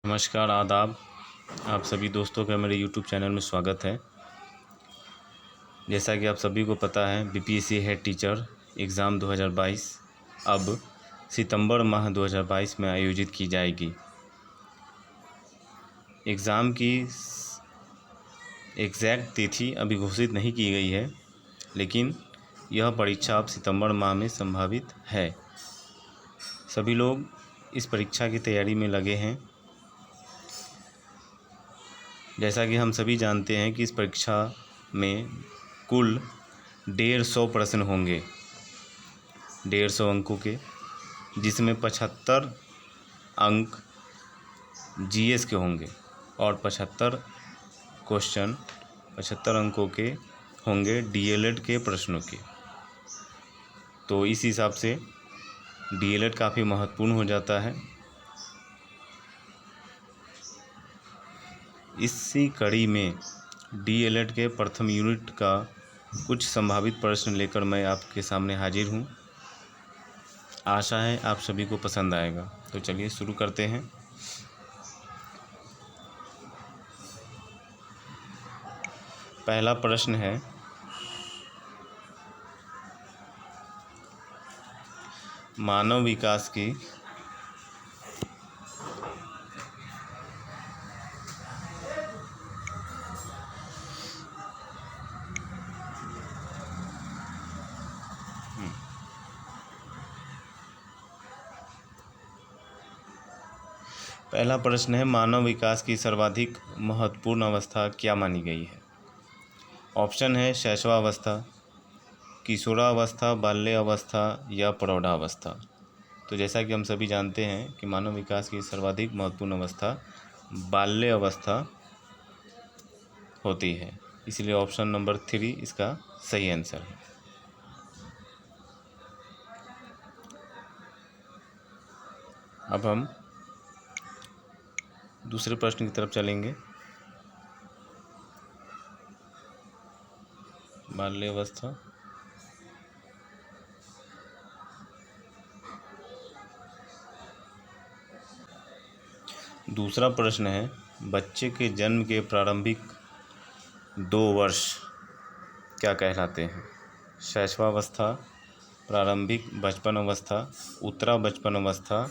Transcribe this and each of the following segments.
नमस्कार, आदाब। आप सभी दोस्तों का मेरे यूट्यूब चैनल में स्वागत है। जैसा कि आप सभी को पता है, बीपीएससी हेड टीचर एग्ज़ाम 2022 अब सितंबर माह 2022 में आयोजित की जाएगी। एग्ज़ाम की एग्जैक्ट तिथि अभी घोषित नहीं की गई है, लेकिन यह परीक्षा अब सितंबर माह में संभावित है। सभी लोग इस परीक्षा की तैयारी में लगे हैं। जैसा कि हम सभी जानते हैं कि इस परीक्षा में कुल 150 प्रश्न होंगे, 150 अंकों के, जिसमें 75 अंक जीएस के होंगे और 75 क्वेश्चन 75 अंकों के होंगे डीएलएड के प्रश्नों के। तो इस हिसाब से डीएलएड काफ़ी महत्वपूर्ण हो जाता है। इसी कड़ी में डीएलएड के प्रथम यूनिट का कुछ संभावित प्रश्न लेकर मैं आपके सामने हाजिर हूँ। आशा है आप सभी को पसंद आएगा। तो चलिए शुरू करते हैं। पहला प्रश्न है, मानव विकास की पहला प्रश्न है, मानव विकास की सर्वाधिक महत्वपूर्ण अवस्था क्या मानी गई है? ऑप्शन है शैशवावस्था, किशोरावस्था, बाल्यावस्था या प्रौढ़ावस्था। तो जैसा कि हम सभी जानते हैं कि मानव विकास की सर्वाधिक महत्वपूर्ण अवस्था बाल्य अवस्था होती है, इसलिए ऑप्शन नंबर 3 इसका सही आंसर है। अब हम दूसरे प्रश्न की तरफ चलेंगे। बाल्यावस्था, दूसरा प्रश्न है, बच्चे के जन्म के प्रारंभिक 2 वर्ष क्या कहलाते हैं? शैशवावस्था, प्रारंभिक बचपन अवस्था, उत्तरा बचपन अवस्था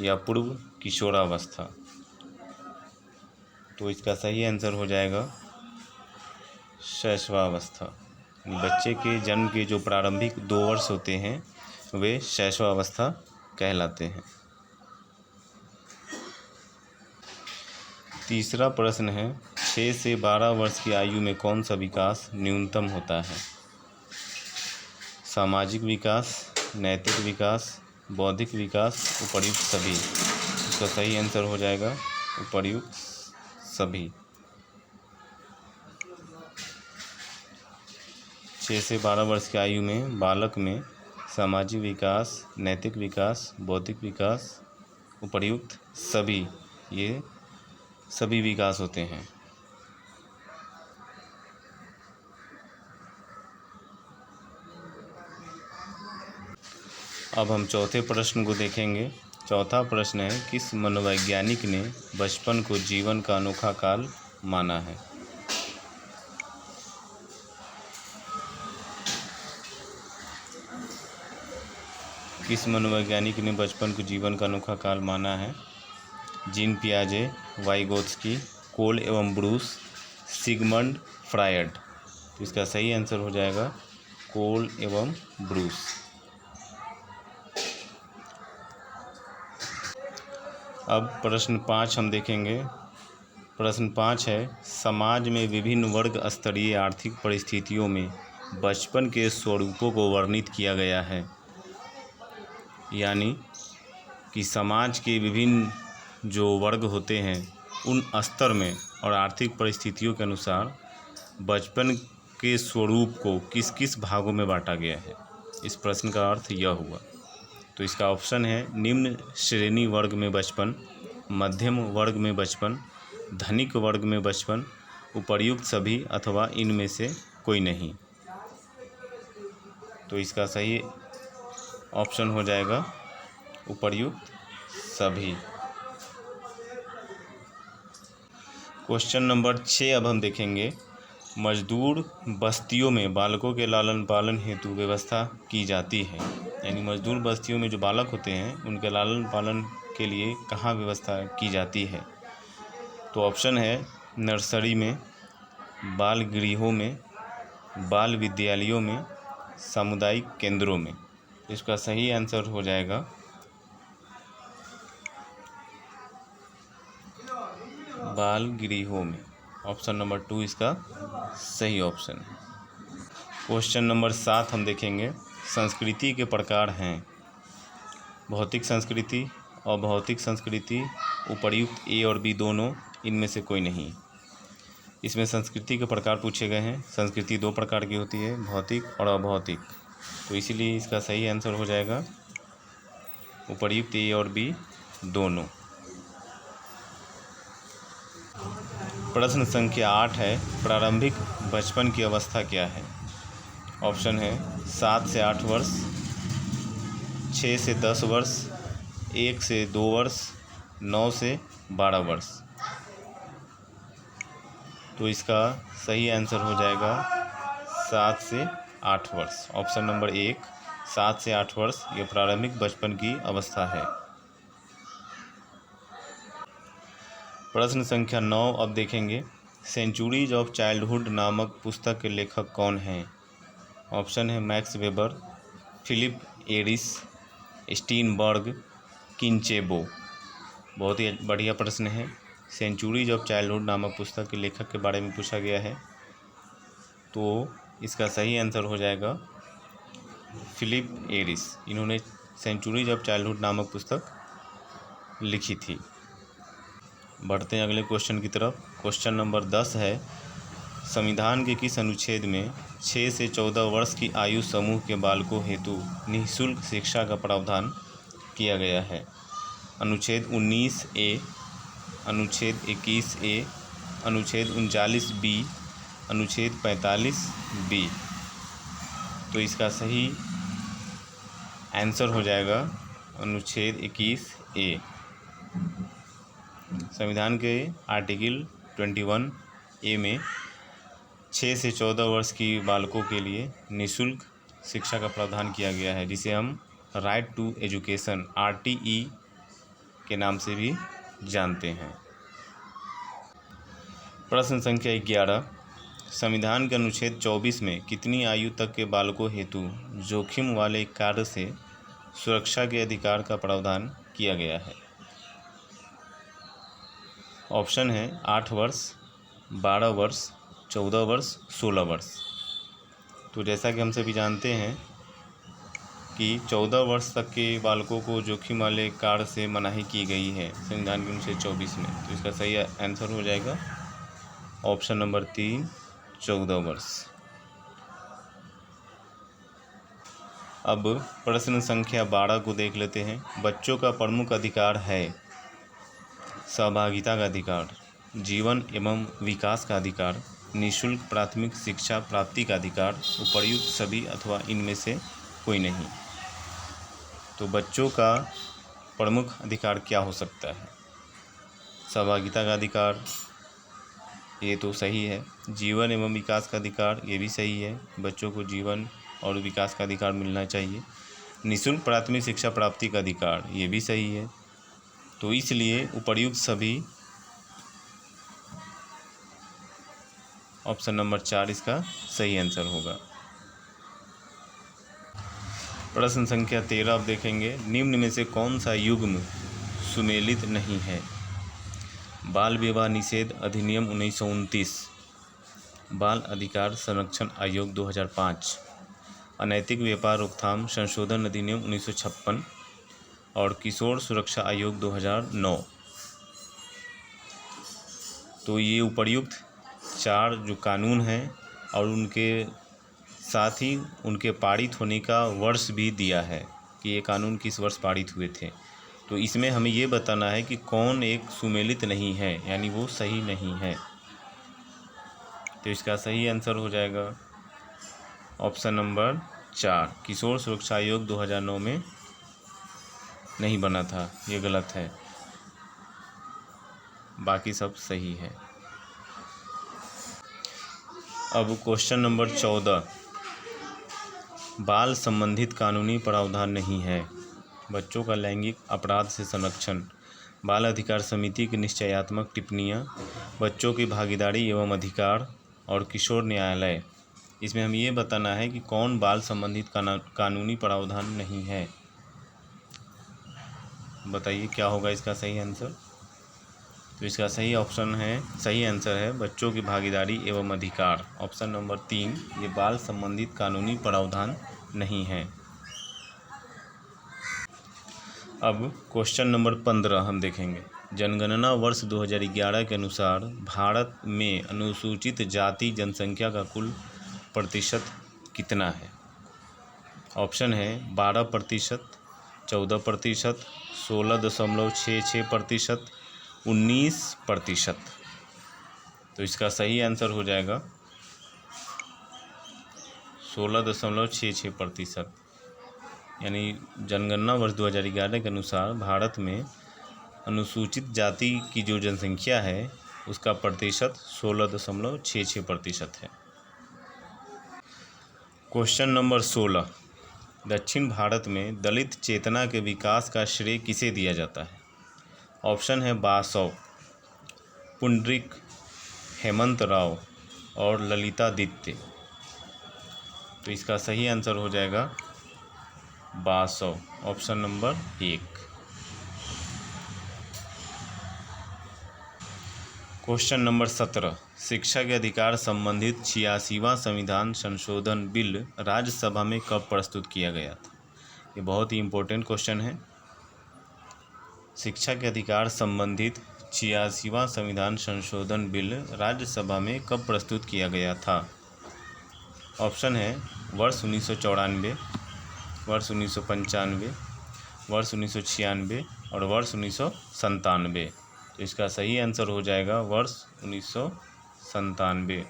या पूर्व किशोरावस्था। तो इसका सही आंसर हो जाएगा शैशवावस्था। बच्चे के जन्म के जो प्रारंभिक 2 वर्ष होते हैं वे शैशवावस्था कहलाते हैं। तीसरा प्रश्न है, 6 से 12 वर्ष की आयु में कौन सा विकास न्यूनतम होता है? सामाजिक विकास, नैतिक विकास, बौद्धिक विकास, उपर्युक्त सभी। इसका सही आंसर हो जाएगा उपर्युक्त सभी। 6 से 12 वर्ष की आयु में बालक में सामाजिक विकास, नैतिक विकास, बौद्धिक विकास, उपर्युक्त सभी, ये सभी विकास होते हैं। अब हम चौथे प्रश्न को देखेंगे। चौथा प्रश्न है, किस मनोवैज्ञानिक ने बचपन को जीवन का अनोखा काल माना है? किस मनोवैज्ञानिक ने बचपन को जीवन का अनोखा काल माना है? जीन पियाजे, वाइगोत्स्की, कोल एवं ब्रूस, सिगमंड फ्रायड। तो इसका सही आंसर हो जाएगा कोल एवं ब्रूस। अब प्रश्न 5 हम देखेंगे। प्रश्न 5 है, समाज में विभिन्न वर्ग स्तरीय आर्थिक परिस्थितियों में बचपन के स्वरूपों को वर्णित किया गया है। यानी कि समाज के विभिन्न जो वर्ग होते हैं उन स्तर में और आर्थिक परिस्थितियों के अनुसार बचपन के स्वरूप को किस किस भागों में बांटा गया है। इस प्रश्न का अर्थ यह हुआ। तो इसका ऑप्शन है, निम्न श्रेणी वर्ग में बचपन, मध्यम वर्ग में बचपन, धनिक वर्ग में बचपन, उपर्युक्त सभी अथवा इनमें से कोई नहीं। तो इसका सही ऑप्शन हो जाएगा उपर्युक्त सभी। क्वेश्चन नंबर 6 अब हम देखेंगे। मजदूर बस्तियों में बालकों के लालन पालन हेतु व्यवस्था की जाती है, यानी मजदूर बस्तियों में जो बालक होते हैं उनके लालन पालन के लिए कहाँ व्यवस्था की जाती है। तो ऑप्शन है नर्सरी में, बाल गृहों में, बाल विद्यालयों में, सामुदायिक केंद्रों में। इसका सही आंसर हो जाएगा बाल गृहों में। ऑप्शन नंबर 2 इसका सही ऑप्शन। क्वेश्चन नंबर 7 हम देखेंगे। संस्कृति के प्रकार हैं भौतिक संस्कृति, अभौतिक संस्कृति, उपर्युक्त ए और बी दोनों, इनमें से कोई नहीं। इसमें संस्कृति के प्रकार पूछे गए हैं। संस्कृति 2 प्रकार की होती है, भौतिक और अभौतिक, तो इसीलिए इसका सही आंसर हो जाएगा उपर्युक्त ए और बी दोनों। प्रश्न संख्या 8 है। प्रारंभिक बचपन की अवस्था क्या है। ऑप्शन है 7 से 8 वर्ष, 6 से 10 वर्ष, 1 से 2 वर्ष, 9 से 12 वर्ष। तो इसका सही आंसर हो जाएगा 7 से 8 वर्ष। ऑप्शन नंबर 1 7 से 8 वर्ष ये प्रारंभिक बचपन की अवस्था है। प्रश्न संख्या 9 अब देखेंगे। सेंचुरीज ऑफ चाइल्डहुड नामक पुस्तक के लेखक कौन हैं। ऑप्शन है Max Weber, Philip Ariès, Steinberg, Kincheloe. बहुत ही बढ़िया प्रश्न है। सेंचुरीज ऑफ चाइल्डहुड नामक पुस्तक के लेखक के बारे में पूछा गया है, तो इसका सही आंसर हो जाएगा फिलिप एरिस। इन्होंने सेंचुरीज ऑफ चाइल्डहुड नामक पुस्तक लिखी थी। बढ़ते हैं अगले क्वेश्चन की तरफ। क्वेश्चन नंबर 10 है। संविधान के किस अनुच्छेद में 6 से 14 वर्ष की आयु समूह के बालकों हेतु निःशुल्क शिक्षा का प्रावधान किया गया है। अनुच्छेद 19A, अनुच्छेद 21A, अनुच्छेद 39B, अनुच्छेद 45B। तो इसका सही आंसर हो जाएगा अनुच्छेद 21A। संविधान के आर्टिकल 21A में 6 से 14 वर्ष की बालकों के लिए निःशुल्क शिक्षा का प्रावधान किया गया है, जिसे हम राइट टू एजुकेशन RTE के नाम से भी जानते हैं। प्रश्न संख्या 11। संविधान के अनुच्छेद 24 में कितनी आयु तक के बालकों हेतु जोखिम वाले कार्य से सुरक्षा के अधिकार का प्रावधान किया गया है। ऑप्शन है 8 वर्ष, 12 वर्ष, 14 वर्ष, 16 वर्ष। तो जैसा कि हम सभी जानते हैं कि 14 वर्ष तक के बालकों को जोखिम वाले कार्य से मनाही की गई है संविधान के अनुच्छेद 24 में, तो इसका सही आंसर हो जाएगा ऑप्शन नंबर 3 14 वर्ष। अब प्रश्न संख्या 12 को देख लेते हैं। बच्चों का प्रमुख अधिकार है सहभागिता का अधिकार, जीवन एवं विकास का अधिकार, निःशुल्क प्राथमिक शिक्षा प्राप्ति का अधिकार, उपर्युक्त सभी अथवा इनमें से कोई नहीं। तो बच्चों का प्रमुख अधिकार क्या हो सकता है। सहभागिता का अधिकार, ये तो सही है। जीवन एवं विकास का अधिकार, ये भी सही है, बच्चों को जीवन और विकास का अधिकार मिलना चाहिए। निःशुल्क प्राथमिक शिक्षा प्राप्ति का अधिकार, ये भी सही है। तो इसलिए उपर्युक्त सभी ऑप्शन नंबर 4 इसका सही आंसर होगा। प्रश्न संख्या 13 अब देखेंगे। निम्न में से कौन सा युग्म सुमेलित नहीं है। बाल विवाह निषेध अधिनियम 1929, बाल अधिकार संरक्षण आयोग 2005, अनैतिक व्यापार रोकथाम संशोधन अधिनियम 1956 और किशोर सुरक्षा आयोग 2009। तो ये उपर्युक्त 4 जो कानून हैं और उनके साथ ही उनके पारित होने का वर्ष भी दिया है कि ये कानून किस वर्ष पारित हुए थे। तो इसमें हमें ये बताना है कि कौन एक सुमेलित नहीं है, यानी वो सही नहीं है। तो इसका सही आंसर हो जाएगा ऑप्शन नंबर 4, किशोर सुरक्षा आयोग 2009 में नहीं बना था, ये गलत है, बाकी सब सही है। अब क्वेश्चन नंबर 14, बाल संबंधित कानूनी प्रावधान नहीं है। बच्चों का लैंगिक अपराध से संरक्षण, बाल अधिकार समिति की निश्चयात्मक टिप्पणियाँ, बच्चों की भागीदारी एवं अधिकार और किशोर न्यायालय। इसमें हम ये बताना है कि कौन बाल संबंधित कानूनी प्रावधान नहीं है। बताइए क्या होगा इसका सही आंसर। तो इसका सही आंसर है बच्चों की भागीदारी एवं अधिकार। ऑप्शन नंबर 3 ये बाल संबंधित कानूनी प्रावधान नहीं है। अब क्वेश्चन नंबर 15 हम देखेंगे। जनगणना वर्ष 2011 के अनुसार भारत में अनुसूचित जाति जनसंख्या का कुल प्रतिशत कितना है। ऑप्शन है 12%, 14%, 16.66%, 19%। तो इसका सही आंसर हो जाएगा 16.66%। यानी जनगणना वर्ष 2011 के अनुसार भारत में अनुसूचित जाति की जो जनसंख्या है उसका प्रतिशत 16.66% है। क्वेश्चन नंबर 16, दक्षिण भारत में दलित चेतना के विकास का श्रेय किसे दिया जाता है। ऑप्शन है बासव, पुंडरीक, हेमंत राव और ललितादित्य। तो इसका सही आंसर हो जाएगा Basava, option number 1। Question number 17, शिक्षा के अधिकार संबंधित 86वां संविधान संशोधन बिल राज्यसभा में कब प्रस्तुत किया गया था। ये बहुत ही इम्पोर्टेंट क्वेश्चन है। शिक्षा के अधिकार संबंधित 86वां संविधान संशोधन बिल राज्यसभा में कब प्रस्तुत किया गया था। ऑप्शन है वर्ष 1994, वर्ष 1995, वर्ष 1996 और वर्ष 1997। तो इसका सही आंसर हो जाएगा वर्ष 1997,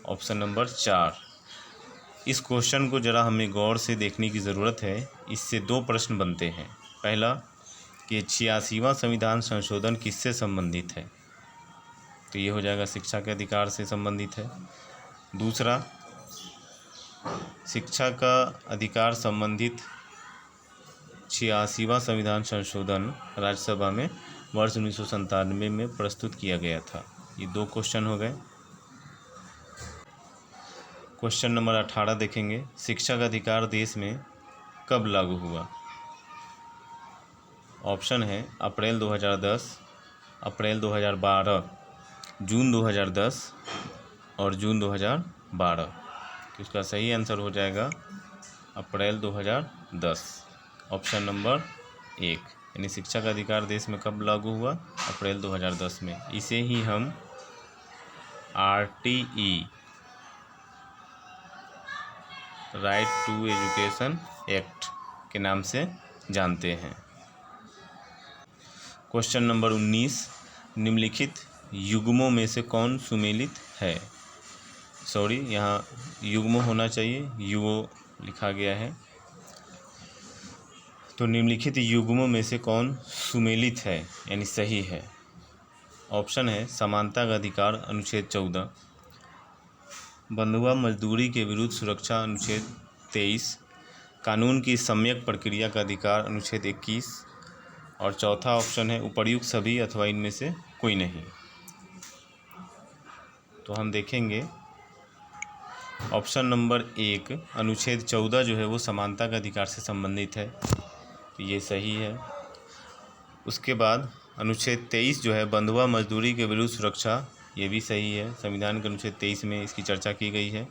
ऑप्शन नंबर 4। इस क्वेश्चन को ज़रा हमें गौर से देखने की ज़रूरत है। इससे 2 प्रश्न बनते हैं। पहला कि 86वां संविधान संशोधन किससे संबंधित है, तो ये हो जाएगा शिक्षा के अधिकार से संबंधित है। दूसरा, शिक्षा का अधिकार संबंधित 86वां संविधान संशोधन राज्यसभा में वर्ष 1997 में प्रस्तुत किया गया था। ये 2 क्वेश्चन हो गए। क्वेश्चन नंबर 18 देखेंगे। शिक्षा का अधिकार देश में कब लागू हुआ। ऑप्शन है अप्रैल 2010, अप्रैल 2012, जून 2010 और जून 2012। तो इसका सही आंसर हो जाएगा अप्रैल 2010, ऑप्शन नंबर 1। यानी शिक्षा का अधिकार देश में कब लागू हुआ, अप्रैल 2010 में। इसे ही हम RTE, right to education act के नाम से जानते हैं। क्वेश्चन नंबर 19, निम्नलिखित युग्मों में से कौन सुमेलित है। सॉरी, यहाँ युग्म होना चाहिए, युवो लिखा गया है। तो निम्नलिखित युग्मों में से कौन सुमेलित है यानी सही है। ऑप्शन है समानता का अधिकार अनुच्छेद 14, बंधुआ मजदूरी के विरुद्ध सुरक्षा अनुच्छेद 23, कानून की सम्यक प्रक्रिया का अधिकार अनुच्छेद 21 और चौथा ऑप्शन है उपर्युक्त सभी अथवा इनमें से कोई नहीं। तो हम देखेंगे ऑप्शन नंबर 1 अनुच्छेद 14 जो है वो समानता का अधिकार से संबंधित है, तो ये सही है। उसके बाद अनुच्छेद 23 जो है बंधुआ मजदूरी के विरुद्ध सुरक्षा, ये भी सही है, संविधान के अनुच्छेद 23 में इसकी चर्चा की गई है।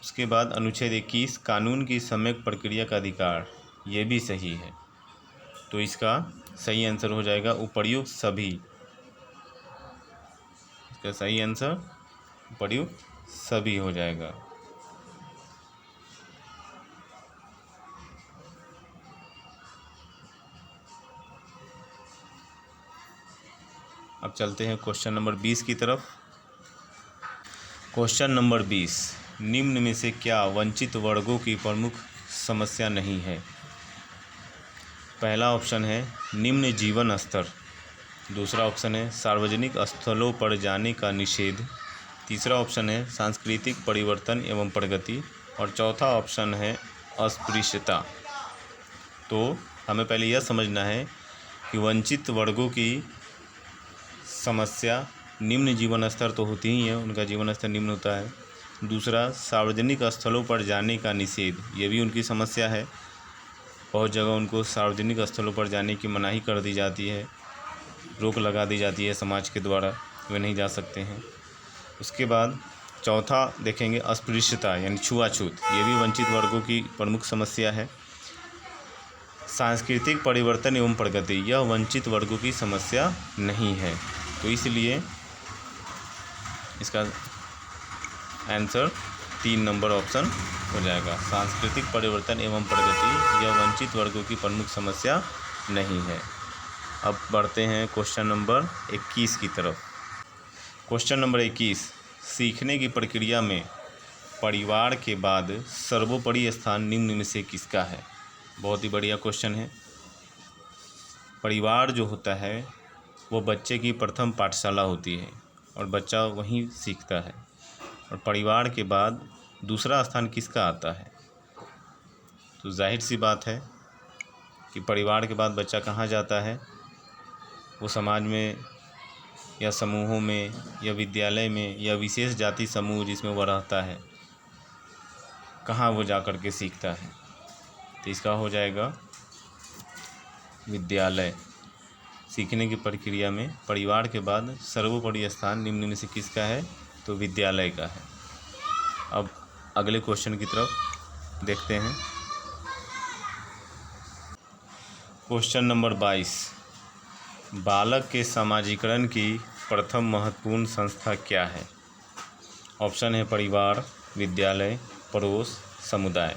उसके बाद अनुच्छेद 21 कानून की सम्यक प्रक्रिया का अधिकार, ये भी सही है। तो इसका सही आंसर हो जाएगा उपर्युक्त सभी। इसका सही आंसर उपर्युक्त सभी हो जाएगा। अब चलते हैं क्वेश्चन नंबर 20 की तरफ। क्वेश्चन नंबर 20, निम्न में से क्या वंचित वर्गों की प्रमुख समस्या नहीं है। पहला ऑप्शन है निम्न जीवन स्तर, दूसरा ऑप्शन है सार्वजनिक स्थलों पर जाने का निषेध, तीसरा ऑप्शन है सांस्कृतिक परिवर्तन एवं प्रगति, और चौथा ऑप्शन है अस्पृश्यता। तो हमें पहले यह समझना है कि वंचित वर्गों की समस्या निम्न जीवन स्तर तो होती ही है, उनका जीवन स्तर निम्न होता है। दूसरा, सार्वजनिक स्थलों पर जाने का निषेध, ये भी उनकी समस्या है। बहुत जगह उनको सार्वजनिक स्थलों पर जाने की मनाही कर दी जाती है, रोक लगा दी जाती है समाज के द्वारा, वे नहीं जा सकते हैं। उसके बाद चौथा देखेंगे अस्पृश्यता यानी छुआछूत, ये भी वंचित वर्गों की प्रमुख समस्या है। सांस्कृतिक परिवर्तन एवं प्रगति, यह वंचित वर्गों की समस्या नहीं है, तो इसलिए इसका आंसर 3 नंबर ऑप्शन हो जाएगा। सांस्कृतिक परिवर्तन एवं प्रगति यह वंचित वर्गों की प्रमुख समस्या नहीं है। अब बढ़ते हैं क्वेश्चन नंबर 21 की तरफ। क्वेश्चन नंबर 21, सीखने की प्रक्रिया में परिवार के बाद सर्वोपरि स्थान निम्न में से किसका है? बहुत ही बढ़िया क्वेश्चन है। परिवार जो होता है वो बच्चे की प्रथम पाठशाला होती है और बच्चा वहीं सीखता है, और परिवार के बाद दूसरा स्थान किसका आता है? तो जाहिर सी बात है कि परिवार के बाद बच्चा कहाँ जाता है? वो समाज में या समूहों में या विद्यालय में या विशेष जाति समूह जिसमें वह रहता है, कहाँ वो जा कर के सीखता है? तो इसका हो जाएगा विद्यालय। सीखने की प्रक्रिया में परिवार के बाद सर्वोपरि स्थान निम्न में से किसका है? तो विद्यालय का है। अब अगले क्वेश्चन की तरफ देखते हैं। क्वेश्चन नंबर 22, बालक के समाजीकरण की प्रथम महत्वपूर्ण संस्था क्या है? ऑप्शन है परिवार, विद्यालय, पड़ोस, समुदाय।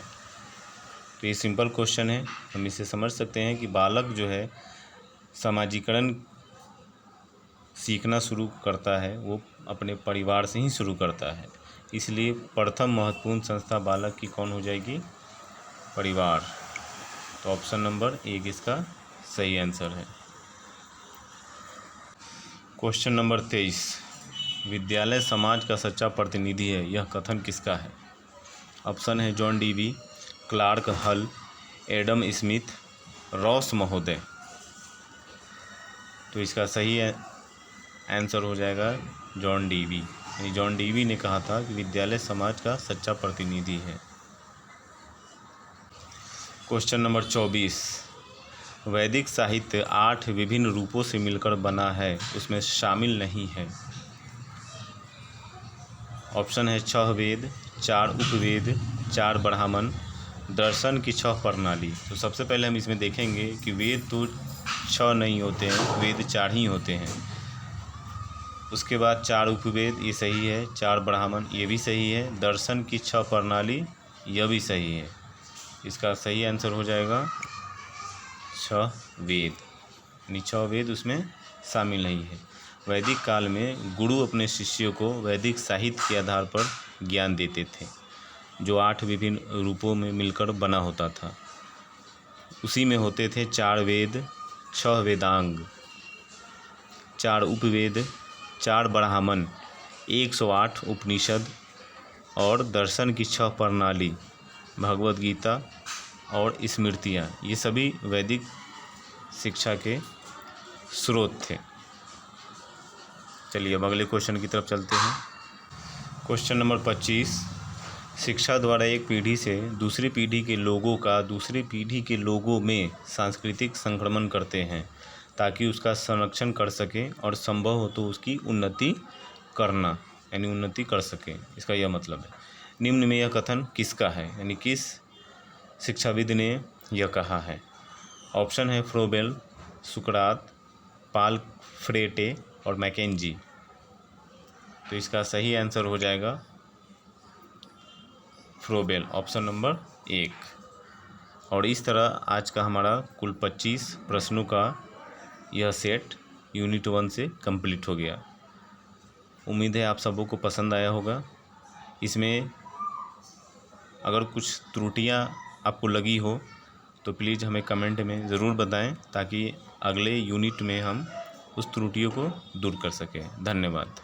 तो ये सिंपल क्वेश्चन है, हम इसे समझ सकते हैं कि बालक जो है समाजीकरण सीखना शुरू करता है वो अपने परिवार से ही शुरू करता है, इसलिए प्रथम महत्वपूर्ण संस्था बालक की कौन हो जाएगी? परिवार। तो ऑप्शन नंबर 1 इसका सही आंसर है। क्वेश्चन नंबर 23, विद्यालय समाज का सच्चा प्रतिनिधि है, यह कथन किसका है? ऑप्शन है जॉन डीवी, क्लार्क हल, एडम स्मिथ, रॉस महोदय। तो इसका सही आंसर हो जाएगा जॉन डीवी, यानी जॉन डीवी ने कहा था कि विद्यालय समाज का सच्चा प्रतिनिधि है। क्वेश्चन नंबर 24, वैदिक साहित्य 8 विभिन्न रूपों से मिलकर बना है, उसमें शामिल नहीं है। ऑप्शन है 6 वेद, 4 उपवेद, 4 ब्राह्मण, दर्शन की 6 प्रणाली। तो सबसे पहले हम इसमें देखेंगे कि वेद तो 6 नहीं होते हैं, वेद 4 ही होते हैं। उसके बाद 4 उपवेद, ये सही है। 4 ब्राह्मण, ये भी सही है। दर्शन की 6 प्रणाली, यह भी सही है। इसका सही आंसर हो जाएगा 6 वेद, यानी 6 वेद उसमें शामिल नहीं है। वैदिक काल में गुरु अपने शिष्यों को वैदिक साहित्य के आधार पर ज्ञान देते थे, जो 8 विभिन्न रूपों में मिलकर बना होता था। उसी में होते थे 4 वेद, 6 वेदांग, 4 उपवेद, 4 ब्राह्मण, 108 उपनिषद और दर्शन की 6 प्रणाली, भगवद गीता और स्मृतियाँ। ये सभी वैदिक शिक्षा के स्रोत थे। चलिए अब अगले क्वेश्चन की तरफ चलते हैं। क्वेश्चन नंबर 25, शिक्षा द्वारा एक पीढ़ी से दूसरी पीढ़ी के लोगों का दूसरी पीढ़ी के लोगों में सांस्कृतिक संक्रमण करते हैं ताकि उसका संरक्षण कर सकें और संभव हो तो उसकी उन्नति करना, यानी उन्नति कर सकें, इसका यह मतलब है। निम्न में यह कथन किसका है, यानी किस शिक्षाविद ने यह कहा है? ऑप्शन है फ्रोबेल, सुकरात, पाल फ्रेटे और मैकेंजी। तो इसका सही आंसर हो जाएगा फ्रोबेल, ऑप्शन नंबर 1। और इस तरह आज का हमारा कुल 25 प्रश्नों का यह सेट यूनिट 1 से कंप्लीट हो गया। उम्मीद है आप सबों को पसंद आया होगा। इसमें अगर कुछ त्रुटियां आपको लगी हो तो प्लीज़ हमें कमेंट में ज़रूर बताएं ताकि अगले यूनिट में हम उस त्रुटियों को दूर कर सकें। धन्यवाद।